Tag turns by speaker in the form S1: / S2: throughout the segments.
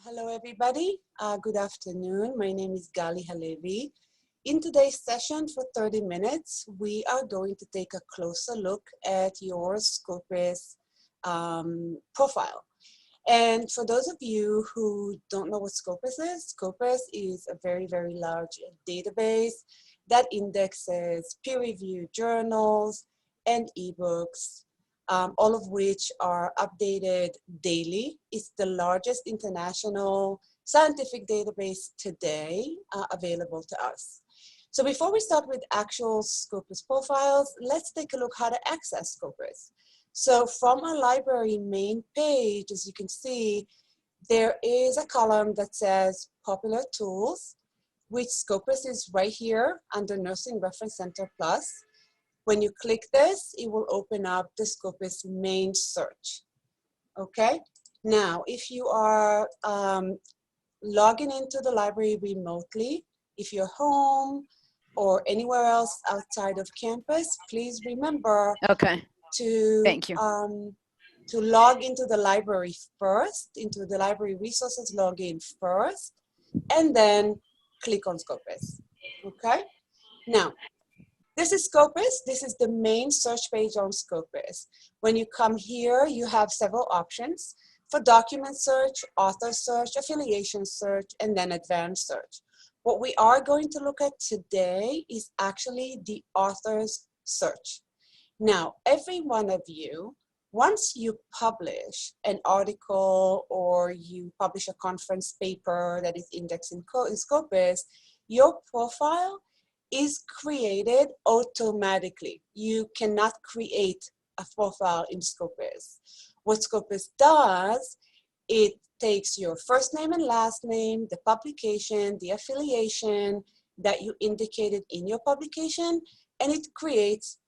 S1: Hello, everybody. Good afternoon. My name is Gali Halevi. In today's session for 30 minutes, we are going to take a closer look at your Scopus profile. And for those of you who don't know what Scopus is a very, very large database that indexes peer-reviewed journals and ebooks, all of which are updated daily. It's the largest international scientific database today available to us. So before we start with actual Scopus profiles, let's take a look how to access Scopus. So from our library main page, as you can see, there is a column that says Popular Tools, which Scopus is right here under Nursing Reference Center Plus. When you click this, it will open up the Scopus main search. Okay? Now, if you are logging into the library remotely, if you're home or anywhere else outside of campus, please remember to
S2: Thank you.
S1: to log into the library first, into the library resources login first, and then click on Scopus. Okay? Now, this is Scopus. This is the main search page on Scopus. When you come here, you have several options for document search, author search, affiliation search, and then advanced search. What we are going to look at today is actually the author's search. Now, every one of you, once you publish an article or you publish a conference paper that is indexed in Scopus, your profile is created automatically. You cannot create a profile in Scopus. What Scopus does, it takes your first name and last name, the publication, the affiliation that you indicated in your publication, and it creates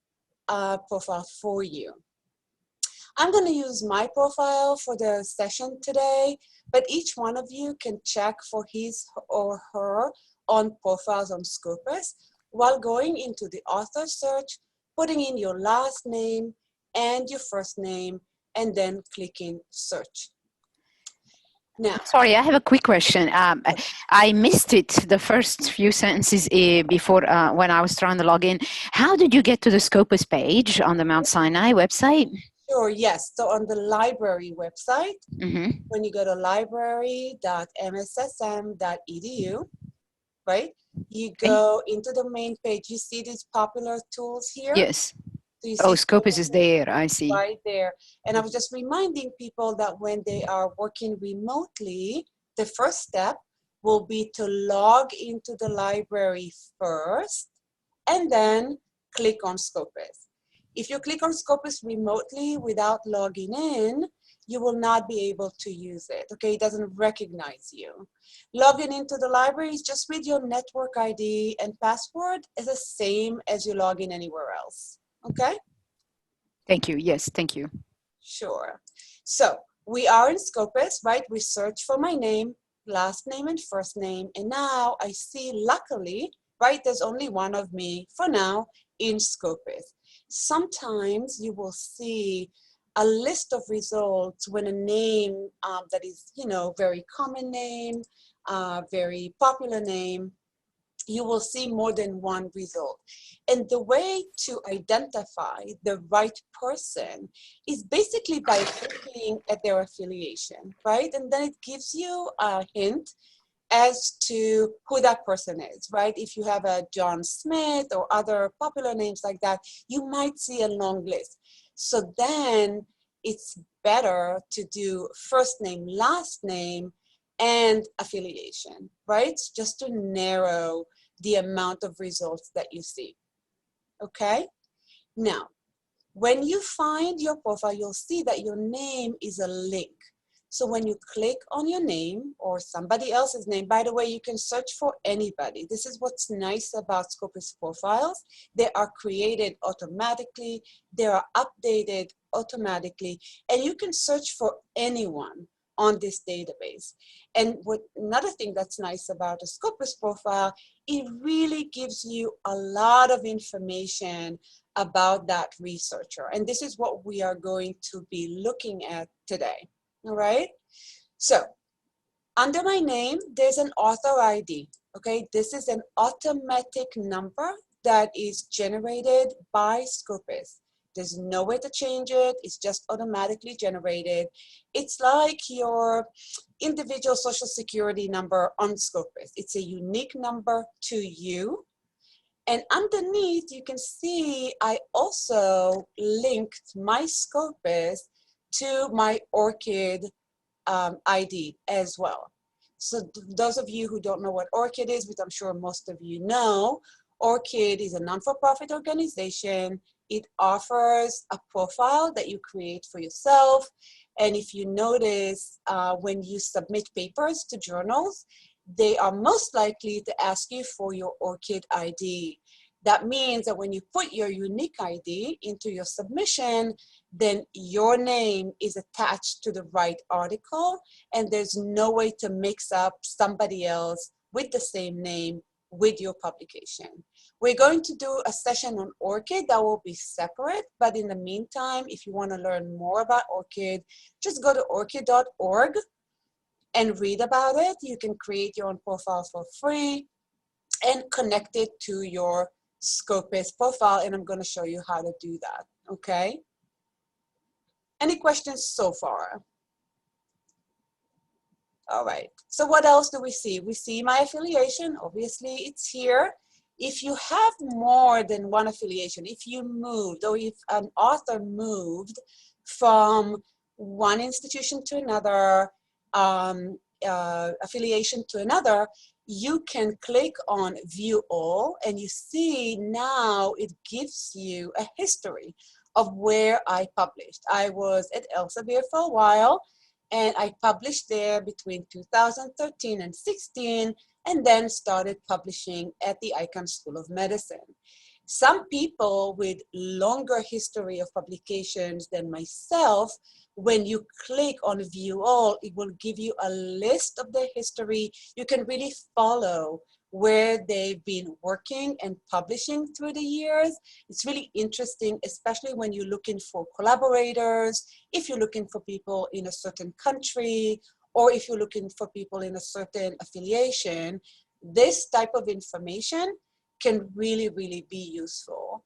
S1: a profile for you. I'm going to use my profile for the session today, but each one of you can check for his or her own profiles on Scopus while going into the author search, putting in your last name and your first name, and then clicking search. Now,
S2: sorry, I have a quick question. I missed it, the first few sentences before when I was trying to log in. How did you get to the Scopus page on the Mount Sinai website?
S1: Sure, yes. So on the library website, when you go to library.mssm.edu, right? You go into the main page. You see these popular tools here?
S2: Yes.
S1: So
S2: Scopus is there, I see.
S1: Right there. And I was just reminding people that when they are working remotely, the first step will be to log into the library first and then click on Scopus. If you click on Scopus remotely without logging in, you will not be able to use it, okay? It doesn't recognize you. Logging into the library is just with your network ID and password is the same as you log in anywhere else, okay?
S2: Thank you, yes, thank you.
S1: Sure. So we are in Scopus, right? We search for my name, last name and first name, and now I see, luckily, right, there's only one of me for now in Scopus. Sometimes you will see a list of results when a name that is, very common name, very popular name, you will see more than one result. And the way to identify the right person is basically by looking at their affiliation, right? And then it gives you a hint as to who that person is, right? If you have a John Smith or other popular names like that, you might see a long list. So then it's better to do first name, last name, and affiliation, right? Just to narrow the amount of results that you see, okay? Now, when you find your profile, you'll see that your name is a link. So when you click on your name or somebody else's name, by the way, you can search for anybody. This is what's nice about Scopus profiles. They are created automatically. They are updated automatically. And you can search for anyone on this database. And another thing that's nice about a Scopus profile, it really gives you a lot of information about that researcher. And this is what we are going to be looking at today. All right? So Under my name, there's an author ID, okay? This is an automatic number that is generated by Scopus. There's no way to change it. It's just automatically generated. It's like your individual social security number on Scopus. It's a unique number to you. And underneath, you can see I also linked my Scopus to my Orchid ID as well. So those of you who don't know what Orchid is, which I'm sure most of you know, Orchid is a non-for-profit organization. It offers a profile that you create for yourself. And if you notice, when you submit papers to journals, they are most likely to ask you for your Orchid ID. That means that when you put your unique ID into your submission, then your name is attached to the right article, and there's no way to mix up somebody else with the same name with your publication. We're going to do a session on Orchid that will be separate, but in the meantime, if you want to learn more about Orchid, just go to orchid.org and read about it. You can create your own profile for free and connect it to your Scopus profile, and I'm going to show you how to do that, okay? Any questions so far? All right, so what else do we see? We see my affiliation, obviously it's here. If you have more than one affiliation, if you moved or if an author moved from one institution to another, affiliation to another, you can click on View All, and you see now it gives you a history of where I published. I was at Elsevier for a while, and I published there between 2013 and 16, and then started publishing at the Icahn School of Medicine. Some people with longer history of publications than myself, when you click on View All, it will give you a list of their history. You can really follow where they've been working and publishing through the years. It's really interesting, especially when you're looking for collaborators, if you're looking for people in a certain country, or if you're looking for people in a certain affiliation. This type of information can really, really be useful.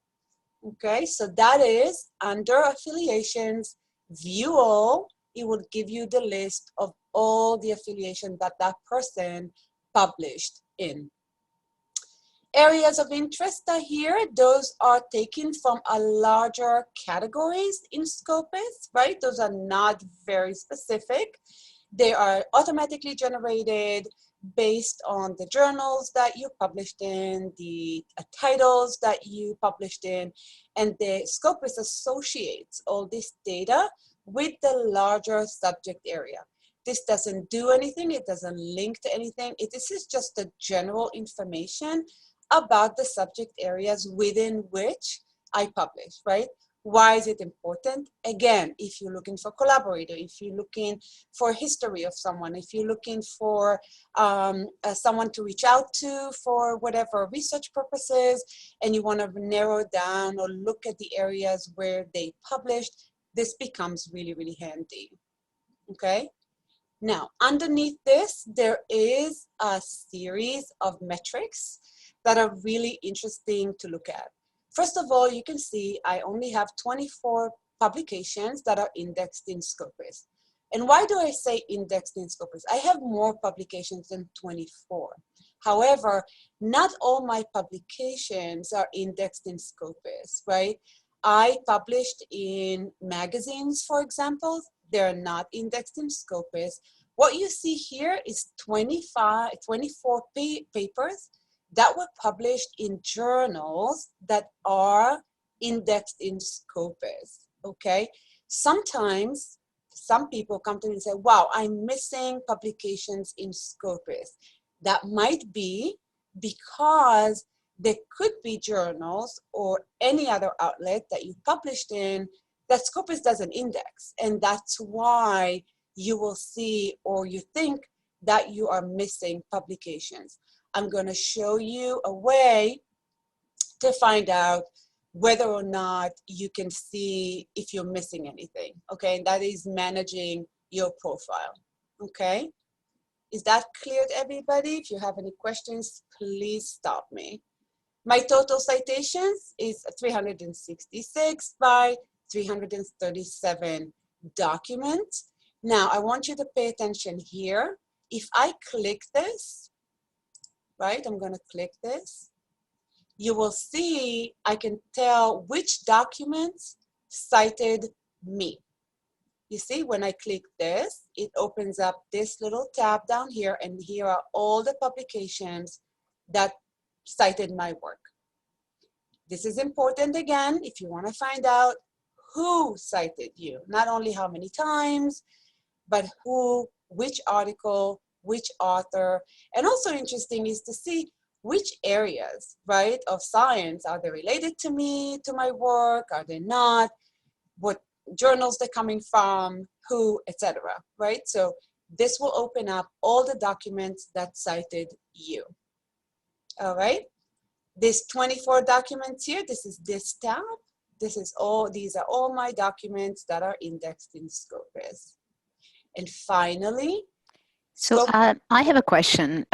S1: Okay, so that is under affiliations, View All. It will give you the list of all the affiliation that that person published in. Areas of interest are here. Those are taken from a larger categories in Scopus, right? Those are not very specific. They are automatically generated based on the journals that you published in, the titles that you published in, and the Scopus associates all this data with the larger subject area. This doesn't do anything. It doesn't link to anything. This is just the general information about the subject areas within which I publish, right? Why is it important? Again, if you're looking for collaborator, if you're looking for history of someone, if you're looking for someone to reach out to for whatever research purposes, and you want to narrow down or look at the areas where they published, this becomes really, really handy, okay? Now, underneath this, there is a series of metrics that are really interesting to look at. First of all, you can see I only have 24 publications that are indexed in Scopus. And why do I say indexed in Scopus? I have more publications than 24. However, not all my publications are indexed in Scopus, right? I published in magazines, for example. They're not indexed in Scopus. What you see here is 24 papers that were published in journals that are indexed in Scopus, okay? Sometimes some people come to me and say, wow, I'm missing publications in Scopus. That might be because there could be journals or any other outlet that you published in that Scopus doesn't index. And that's why you will see or you think that you are missing publications. I'm going to show you a way to find out whether or not you can see if you're missing anything, okay? And that is managing your profile, okay? Is that clear to everybody? If you have any questions, please stop me. My total citations is 366 by 337 documents. Now, I want you to pay attention here. If I click this, right, I'm going to click this, you will see I can tell which documents cited me. You see, when I click this, it opens up this little tab down here, and here are all the publications that cited my work. This is important again if you want to find out who cited you, not only how many times, but who, which article, which author. And also interesting is to see which areas, right, of science are they related to me, to my work, are they not, what journals they're coming from, who, etc. Right? So this will open up all the documents that cited you. All right? This 24 documents here, this is this tab. This is all, these are all my documents that are indexed in Scopus. And finally,
S2: So I have a question.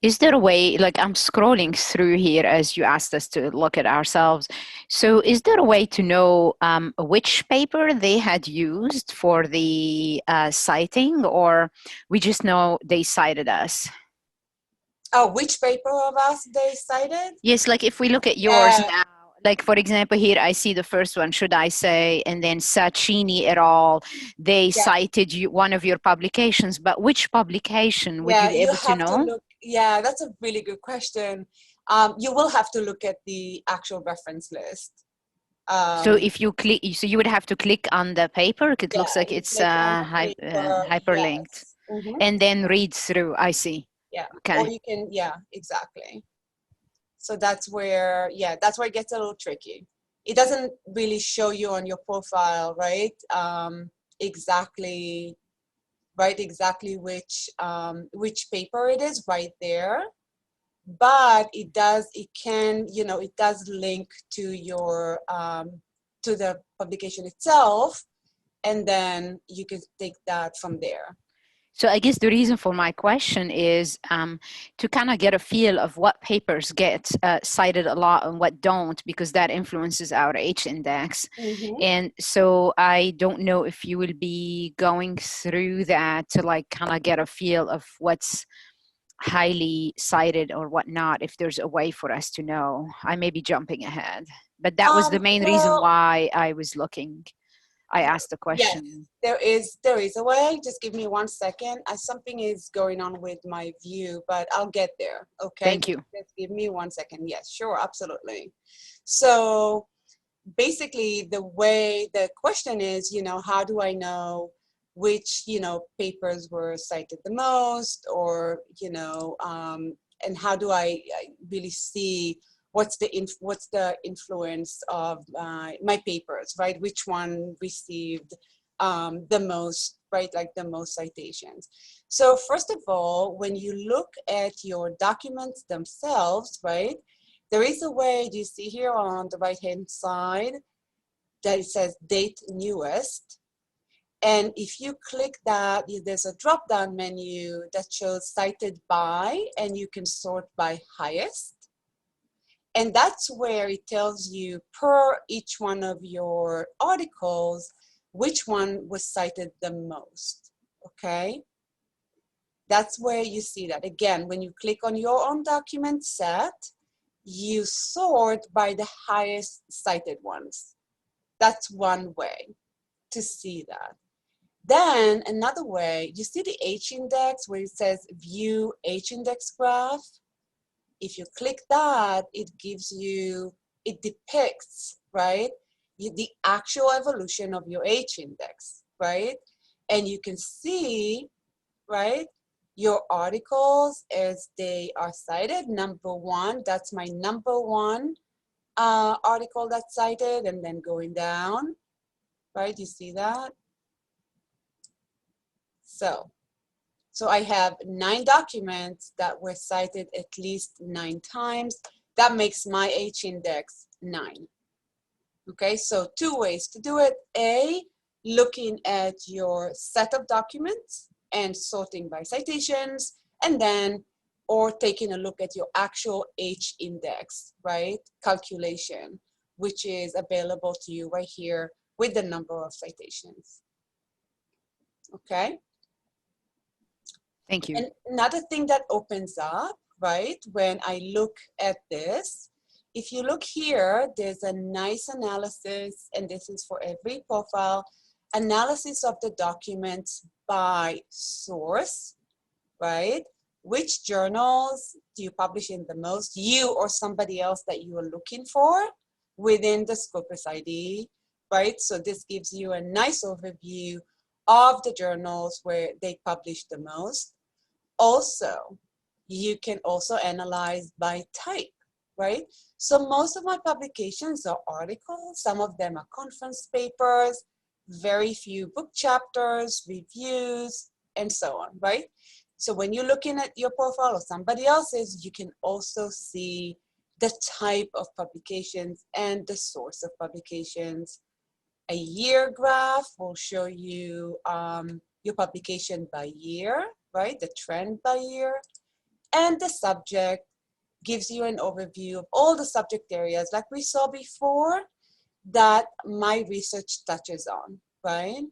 S2: Is there a way, like I'm scrolling through here as you asked us to look at ourselves. So is there a way to know which paper they had used for the citing, or we just know they cited us?
S1: oh, which paper of us they cited?
S2: Yes, like if we look at yours now, like for example, here I see the first one, should I say, and then Sacchini et al., they cited you, one of your publications, but which publication would you be
S1: you
S2: able to
S1: have to
S2: know?
S1: look. Yeah, that's a really good question. You will have to look at the actual reference list.
S2: So if you click, so you would have to click on the paper. It looks like
S1: you
S2: it's
S1: click on the paper,
S2: hyperlinked,
S1: yes. Mhm.
S2: and then read through. I see.
S1: Yeah,
S2: Okay.
S1: or you can, yeah, exactly. So that's where, yeah, that's where it gets a little tricky. It doesn't really show you on your profile, right? Exactly, right? Exactly which paper it is right there. But it does, it can, you know, it does link to your, to the publication itself, and then you can take that from there.
S2: So I guess the reason for my question is to kind of get a feel of what papers get cited a lot and what don't, because that influences our H index.
S1: Mm-hmm.
S2: And so I don't know if you will be going through that to like kind of get a feel of what's highly cited or whatnot, if there's a way for us to know. I may be jumping ahead, but that was the main reason why I was looking. I asked the question.
S1: Yes, there is a way. Just give me 1 second. Something is going on with my view, but I'll get there. Okay.
S2: Thank you.
S1: Just give me 1 second. Yes, sure, absolutely. So basically, the way the question is, you know, how do I know which, you know, papers were cited the most, or, you know, and how do I really see what's the influence of my papers, right? Which one received the most, right? Like the most citations. So first of all, when you look at your documents themselves, right? There is a way, do you see here on the right-hand side that it says date newest? And if you click that, there's a drop-down menu that shows cited by, and you can sort by highest. And that's where it tells you per each one of your articles, which one was cited the most, okay? That's where you see that. Again, when you click on your own document set, you sort by the highest cited ones. That's one way to see that. Then another way, you see the H index where it says view H index graph? If you click that, it gives you, it depicts, right, the actual evolution of your H index, right? And you can see, right, your articles as they are cited. Number one, that's my number one article that's cited, and then going down, right? You see that? So I have 9 documents that were cited at least 9 times. That makes my H index 9. Okay, so 2 ways to do it. A, looking at your set of documents and sorting by citations, and then, or taking a look at your actual H index, right? Calculation, which is available to you right here with the number of citations. Okay.
S2: Thank you.
S1: And another thing that opens up, right, when I look at this, if you look here, there's a nice analysis, and this is for every profile, analysis of the documents by source, right? Which journals do you publish in the most, you or somebody else that you are looking for within the Scopus ID, right? So this gives you a nice overview of the journals where they publish the most. Also, you can also analyze by type, right? So most of my publications are articles, some of them are conference papers, very few book chapters, reviews, and so on, right? So when you're looking at your profile or somebody else's, you can also see the type of publications and the source of publications. A year graph will show you your publication by year, right? The trend by year. And the subject gives you an overview of all the subject areas like we saw before that my research touches on, right?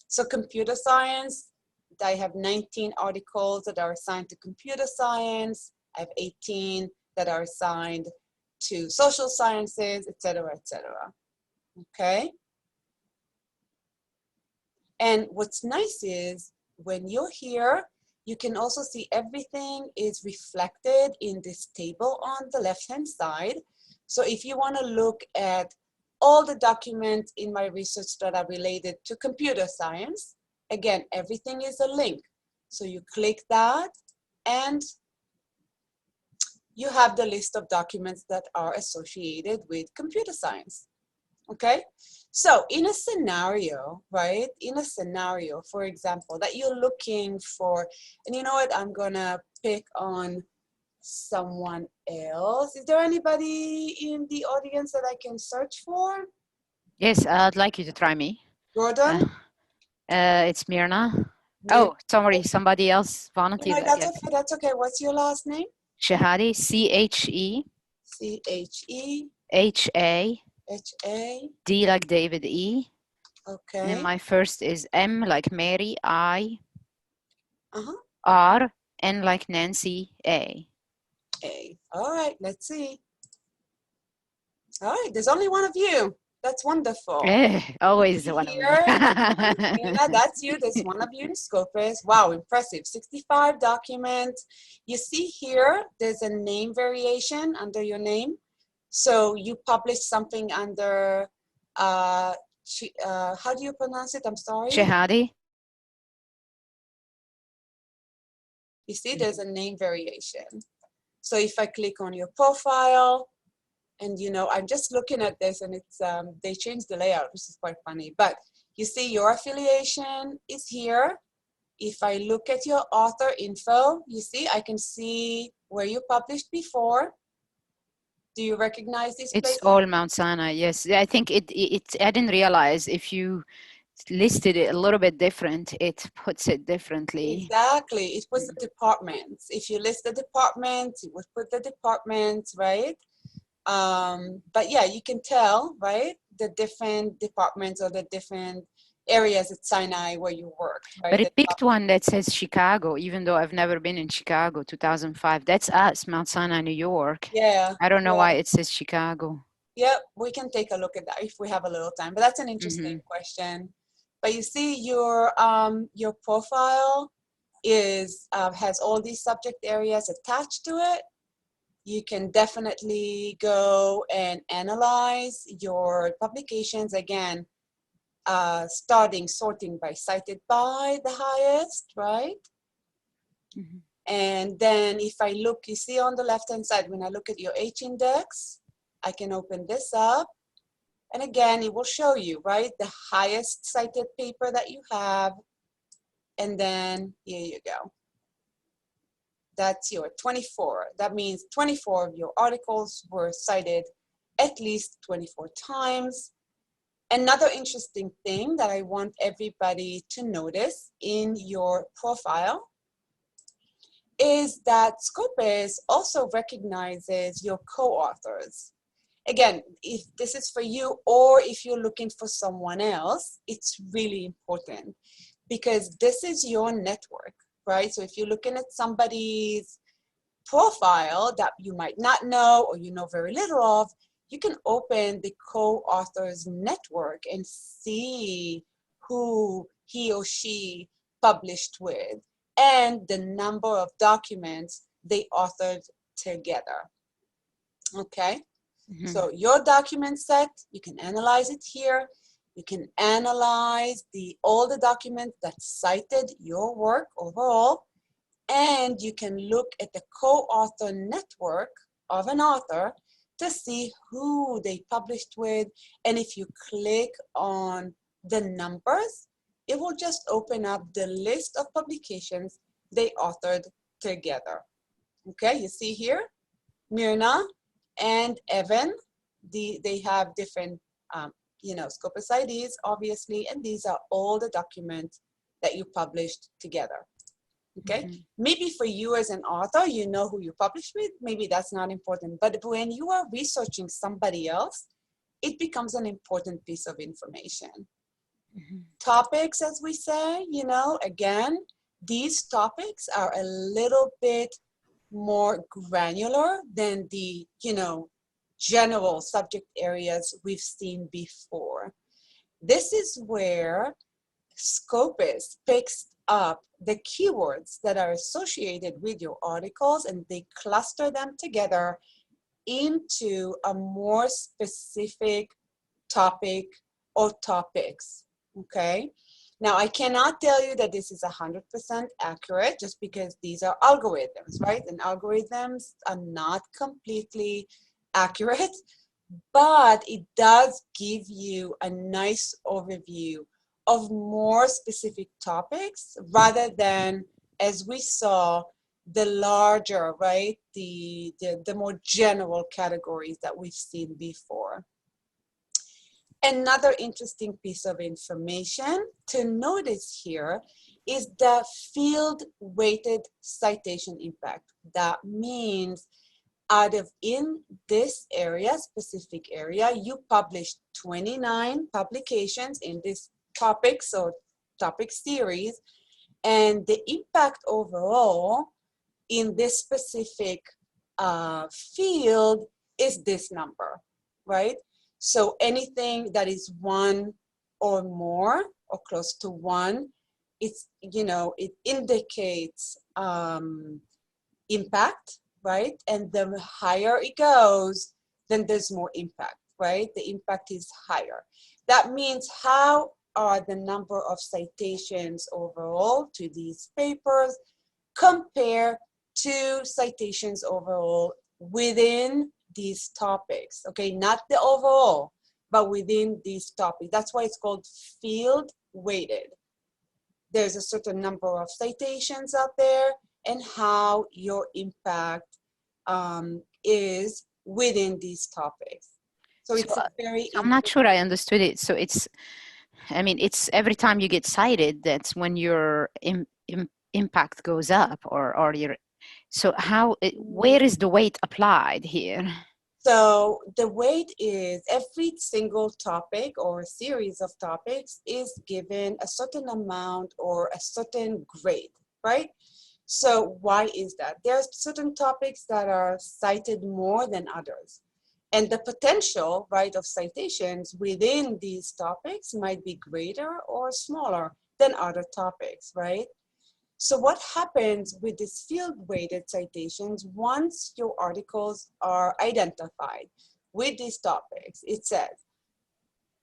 S1: So computer science, I have 19 articles that are assigned to computer science. I have 18 that are assigned to social sciences, et cetera, okay? And what's nice is when you're here, you can also see everything is reflected in this table on the left-hand side. So if you want to look at all the documents in my research that are related to computer science, again, everything is a link. So you click that and you have the list of documents that are associated with computer science. Okay, so in a scenario, right? In a scenario, for example, that you're looking for, and you know what, I'm gonna pick on someone else. Is there anybody in the audience that I can search for?
S2: Yes, I'd like you to try me.
S1: Gordon?
S2: It's Mirna. Oh, sorry, somebody else volunteered.
S1: No, that's okay, that's okay. What's your last name?
S2: Shehadi, C-H-E.
S1: C-H-E.
S2: H-A.
S1: H-A.
S2: D like David, E.
S1: Okay.
S2: And my first is M like Mary, I.
S1: Uh-huh.
S2: R. N like Nancy, A.
S1: A. All right, let's see. All right, there's only one of you. That's wonderful.
S2: Always one of me.
S1: Yeah, that's you. There's one of you in Scopus. Wow, impressive. 65 documents. You see here, there's a name variation under your name. So you publish something under, how do you pronounce it? I'm sorry.
S2: Shehadi.
S1: You see, there's a name variation. So if I click on your profile, and you know, I'm just looking at this and it's, they changed the layout, which is quite funny. But you see your affiliation is here. If I look at your author info, you see, I can see where you published before. Do you recognize these places?
S2: It's all Mount Sinai, yes. I think I didn't realize if you listed it a little bit different, it puts it differently.
S1: Exactly, it puts the departments. If you list the departments, it would put the departments, right? But yeah, you can tell, right, the different departments or the different areas at Sinai where you work. Right?
S2: But it picked one that says Chicago, even though I've never been in Chicago, 2005. That's us, Mount Sinai, New York.
S1: Yeah.
S2: I don't know why it says Chicago.
S1: Yeah, we can take a look at that if we have a little time, but that's an interesting question. But you see your profile is, has all these subject areas attached to it. You can definitely go and analyze your publications again, sorting by cited by the highest, right? And then if I look, you see on the left-hand side, when I look at your H index, I can open this up. And again, it will show you, right, the highest cited paper that you have. And then here you go. That's your 24. That means 24 of your articles were cited at least 24 times. Another interesting thing that I want everybody to notice in your profile is that Scopus also recognizes your co-authors. Again, if this is for you or if you're looking for someone else, it's really important because this is your network, right? So if you're looking at somebody's profile that you might not know or you know very little of, you can open the co-authors network and see who he or she published with and the number of documents they authored together. Okay, so your document set, you can analyze it here. You can analyze all the documents that cited your work overall, and you can look at the co-author network of an author to see who they published with. And if you click on the numbers, it will just open up the list of publications they authored together. Okay, you see here, Myrna and Evan, they have different, Scopus IDs, obviously, and these are all the documents that you published together. Okay, maybe for you as an author, you know who you published with, maybe that's not important, but when you are researching somebody else, it becomes an important piece of information. Topics, as we say, again, these topics are a little bit more granular than the, general subject areas we've seen before. This is where Scopus picks up the keywords that are associated with your articles and they cluster them together into a more specific topic or topics, okay? Now, I cannot tell you that this is 100% accurate just because these are algorithms, right? And algorithms are not completely accurate, but it does give you a nice overview of more specific topics rather than, as we saw, the larger, right? The more general categories that we've seen before. Another interesting piece of information to notice here is the field-weighted citation impact. That means in this area, specific area, you published 29 publications in this topics or topic series, and the impact overall in this specific field is this number, right? So anything that is 1 or more or close to 1, it's, it indicates impact, right? And the higher it goes, then there's more impact, right? The impact is higher. That means how are the number of citations overall to these papers compared to citations overall within these topics, okay? Not the overall, but within these topics. That's why it's called field weighted. There's a certain number of citations out there and how your impact is within these topics. So it's very
S2: I'm not sure I understood it. So it's every time you get cited, that's when your impact goes up, or your, so where is the weight applied here?
S1: So the weight is every single topic or series of topics is given a certain amount or a certain grade, right? So why is that? There are certain topics that are cited more than others. And the potential, right, of citations within these topics might be greater or smaller than other topics, right? So what happens with these field-weighted citations, once your articles are identified with these topics, it says,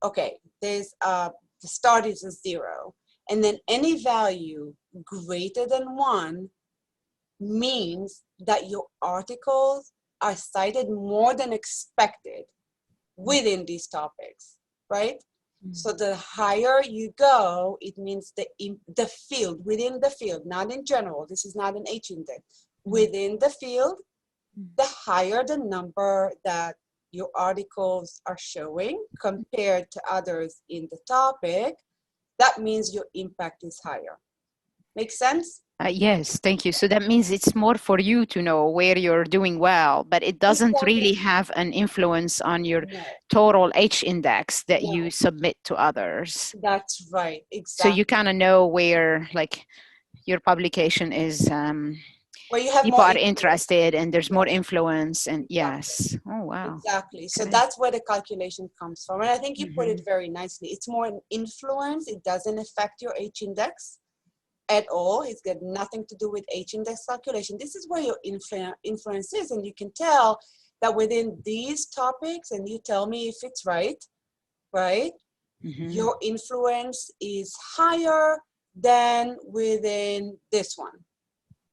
S1: okay, there's the start is a 0, and then any value greater than 1 means that your articles are cited more than expected within these topics, right? So the higher you go, it means the field, within the field, not in general. This is not an H index. Within the field, the higher the number that your articles are showing compared to others in the topic, that means your impact is higher. Make sense?
S2: Yes, thank you. So that means it's more for you to know where you're doing well, but it doesn't really have an influence on your total H index that you submit to others.
S1: That's right, exactly.
S2: So you kind of know where like your publication is,
S1: where you have
S2: people
S1: more
S2: are interested and there's more influence and yes. Oh, wow.
S1: Exactly. So
S2: Okay.
S1: that's where the calculation comes from. And I think you put it very nicely. It's more an influence. It doesn't affect your H index at all. It's got nothing to do with H index calculation. This is where your influence is. And you can tell that within these topics, and you tell me if it's right, right? Your influence is higher than within this one.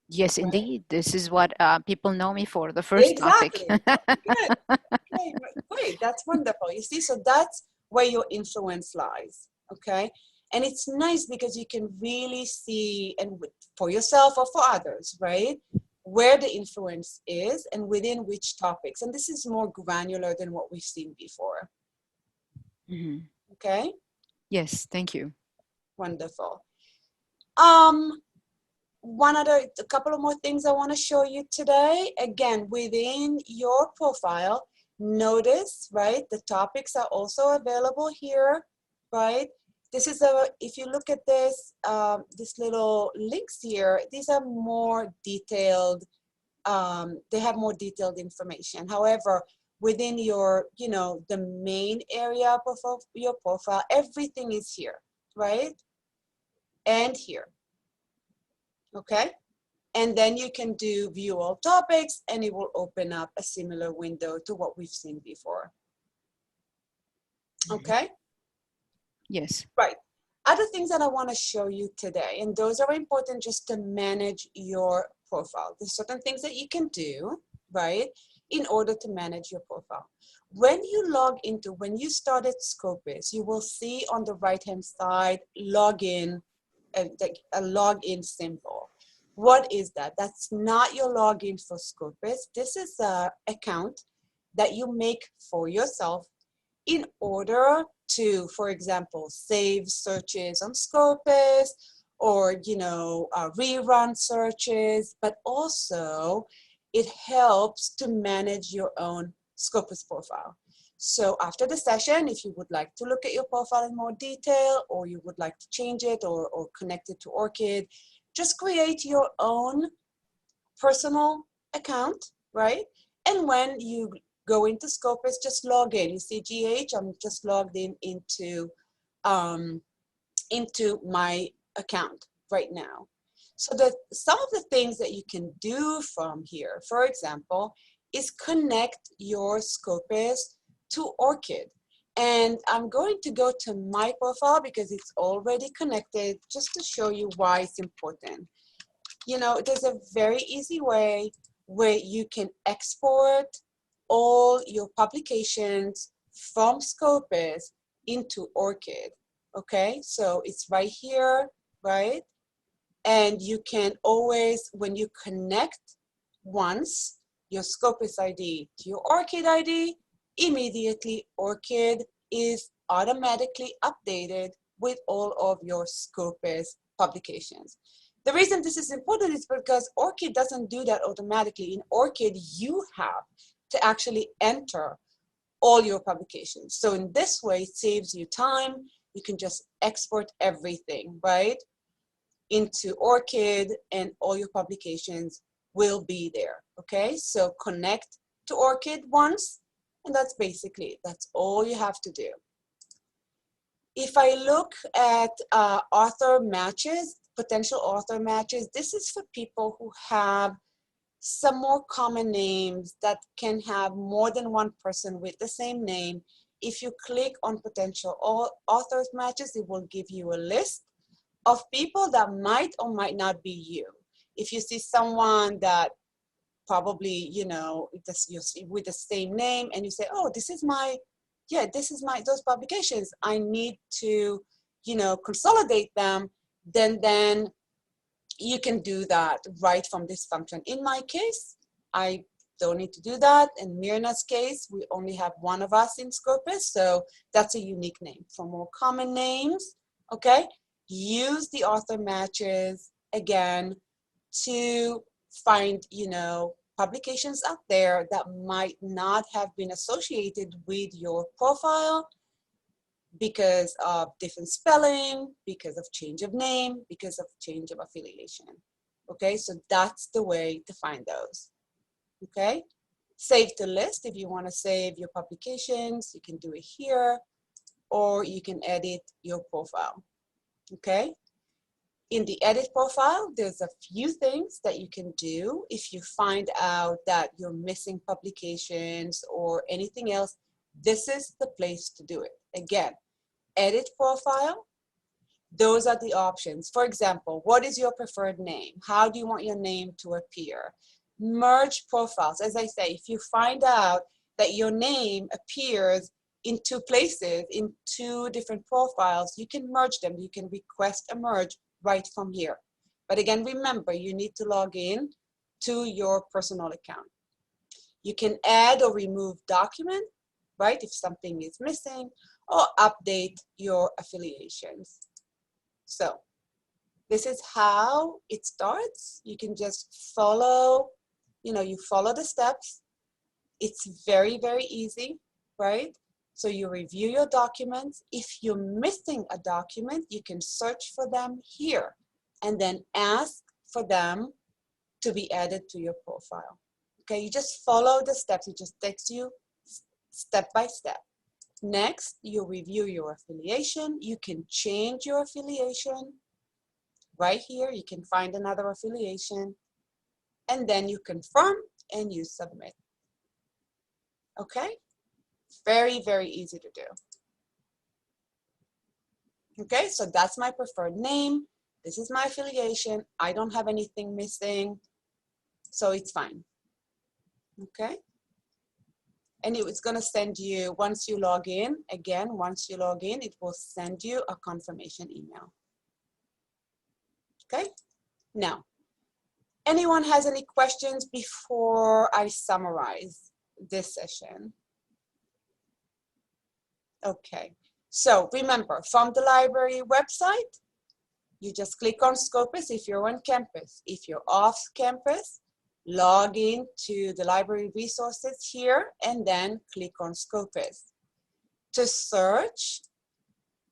S2: Yes, right? Indeed. This is what people know me for, the first topic.
S1: Good. Okay, great. That's wonderful. You see, so that's where your influence lies, okay? And it's nice because you can really see, and for yourself or for others, right, where the influence is and within which topics. And this is more granular than what we've seen before. Okay?
S2: Yes, thank you.
S1: Wonderful. A couple of more things I want to show you today. Again, within your profile, notice, right, the topics are also available here, right? This is if you look at this, this little links here, these are more detailed, they have more detailed information. However, within your, the main area of your profile, everything is here, right? And here, okay? And then you can do view all topics and it will open up a similar window to what we've seen before. Okay?
S2: Yes.
S1: Right. Other things that I want to show you today, and those are important just to manage your profile. There's certain things that you can do, right, in order to manage your profile. When you when you started Scopus, you will see on the right-hand side, login, a login symbol. What is that? That's not your login for Scopus. This is an account that you make for yourself in order to, for example, save searches on Scopus or, rerun searches, but also it helps to manage your own Scopus profile. So after the session, if you would like to look at your profile in more detail, or you would like to change it or connect it to Orchid, just create your own personal account, right? And when you go into Scopus, just log in. You see GH, I'm just logged in into my account right now. So some of the things that you can do from here, for example, is connect your Scopus to Orchid. And I'm going to go to my profile because it's already connected, just to show you why it's important. There's a very easy way where you can export all your publications from Scopus into Orchid. Okay, so it's right here, right? And you can always, when you connect once your Scopus ID to your Orchid ID, immediately Orchid is automatically updated with all of your Scopus publications. The reason this is important is because Orchid doesn't do that automatically. In Orchid, you have to actually enter all your publications. So in this way, it saves you time. You can just export everything, right, into Orchid, and all your publications will be there, okay? So connect to Orchid once, and that's basically it. That's all you have to do. If I look at author matches, potential author matches, this is for people who have some more common names that can have more than one person with the same name. If you click on potential authors matches, it will give you a list of people that might or might not be you. If you see someone that probably, with the same name, and you say, oh, this is those publications, I need to, consolidate them, then you can do that right from this function. In my case, don't need to do that. In Myrna's case, we only have one of us in Scopus, so that's a unique name. For more common names, okay, use the author matches again to find, you know, publications out there that might not have been associated with your profile because of different spelling, because of change of name, because of change of affiliation. Okay, so that's the way to find those. Okay, save to list. If you want to save your publications, you can do it here, or you can edit your profile. Okay, in the edit profile, there's a few things that you can do if you find out that you're missing publications or anything else. This is the place to do it. Again, edit profile. Those are the options. For example, what is your preferred name? How do you want your name to appear? Merge profiles. As I say, if you find out that your name appears in two places, in two different profiles, you can merge them. You can request a merge right from here. But again, remember, you need to log in to your personal account. You can add or remove document, right, if something is missing, or update your affiliations. So this is how it starts. You can just follow, you know, you follow the steps. It's very, very easy, right? So you review your documents. If you're missing a document, you can search for them here and then ask for them to be added to your profile. Okay, you just follow the steps. It just takes you step by step. Next, you review your affiliation. You can change your affiliation. Right here, you can find another affiliation. And then you confirm and you submit. Okay? Very, very easy to do. Okay, so that's my preferred name. This is my affiliation. I don't have anything missing, so it's fine. Okay? And it's going to send you, once you log in, again, once you log in, it will send you a confirmation email. Okay? Now, anyone has any questions before I summarize this session? Okay, so remember, from the library website, you just click on Scopus if you're on campus. If you're off campus, log in to the library resources here and then click on Scopus. To search,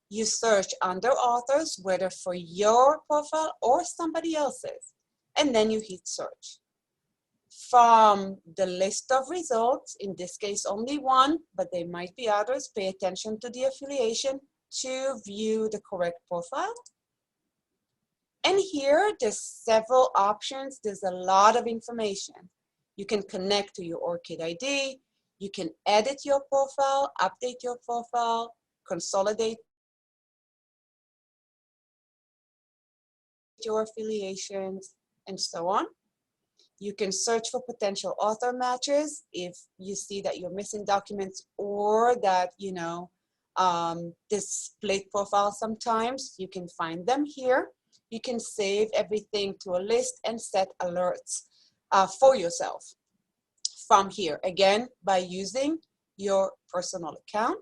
S1: you search under authors, whether for your profile or somebody else's, and then you hit search. From the list of results, in this case only one, but there might be others, pay attention to the affiliation to view the correct profile. And here, there's several options. There's a lot of information. You can connect to your ORCID ID. You can edit your profile, update your profile, consolidate your affiliations, and so on. You can search for potential author matches if you see that you're missing documents or that, you know, this split profile sometimes. You can find them here. You can save everything to a list and set alerts for yourself from here, again, by using your personal account.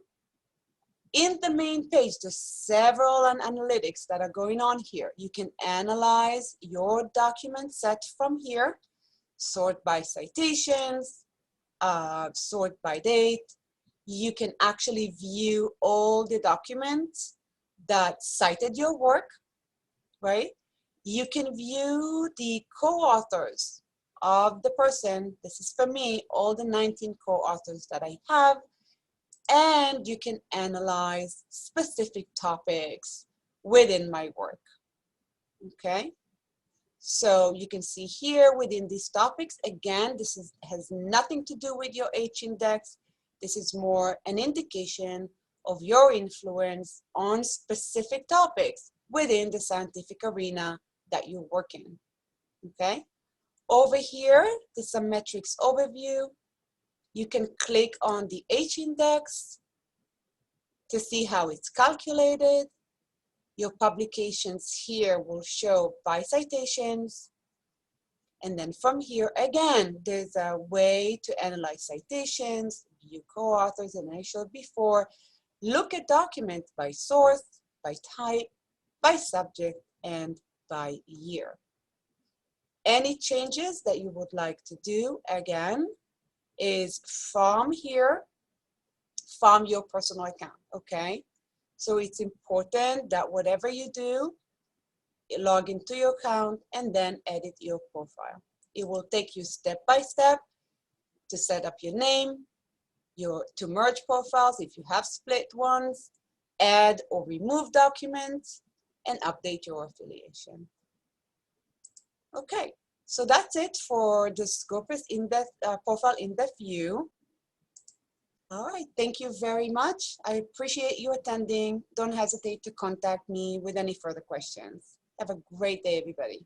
S1: In the main page, there's several analytics that are going on here. You can analyze your document set from here, sort by citations, sort by date. You can actually view all the documents that cited your work, right? You can view the co-authors of the person. This is for me, all the 19 co-authors that I have. And you can analyze specific topics within my work, okay? So you can see here within these topics, again, this has nothing to do with your H index. This is more an indication of your influence on specific topics within the scientific arena that you work in, okay? Over here, the some metrics overview. You can click on the H index to see how it's calculated. Your publications here will show by citations. And then from here, again, there's a way to analyze citations, view co-authors, and I showed before, look at documents by source, by type, by subject, and by year. Any changes that you would like to do, again, is from here, from your personal account, okay? So it's important that whatever you do, log into your account and then edit your profile. It will take you step by step to set up your name, to merge profiles if you have split ones, add or remove documents, and update your affiliation. Okay, so that's it for the Scopus in-depth profile in-depth view. All right, thank you very much. I appreciate you attending. Don't hesitate to contact me with any further questions. Have a great day, everybody.